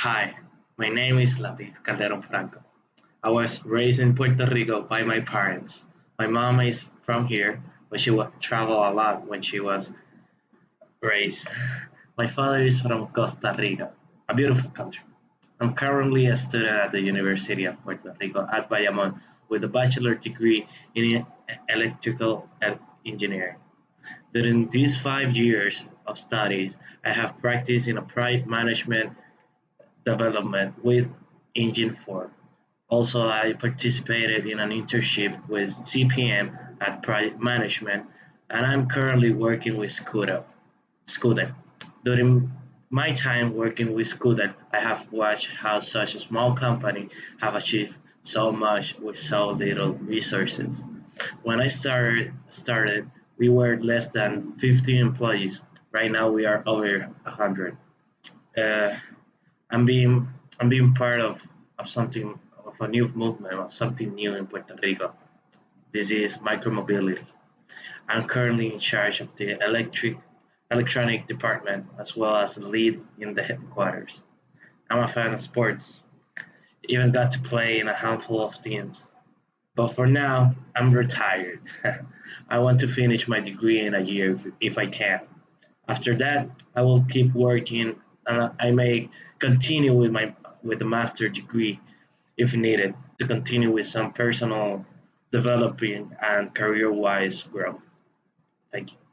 Hi, my name is Latif Calderon-FRANCO. I was raised in Puerto Rico by my parents. My mom is from here, but she would travel a lot when she was raised. My father is from Costa Rica, a beautiful country. I'm currently a student at the University of Puerto Rico at Bayamon with a bachelor degree in electrical engineering. During these 5 years of studies, I have practiced in a project management development with Engine 4. Also, I participated in an internship with CPM at Project Management, and I'm currently working with Scuda. During my time working with Scuda, I have watched how such a small company have achieved so much with so little resources. When I started, we were less than 50 employees. Right now, we are over 100. Uh, I'm being I'm being part of something of a new movement of something new in Puerto Rico. This is micromobility. I'm currently in charge of the electronic department as well as the lead in the headquarters. I'm a fan of sports. Even got to play in a handful of teams. But for now, I'm retired. I want to finish my degree in a year if I can. After that, I will keep working and I may continue with a master degree if needed to continue with some personal developing and career-wise growth. Thank you.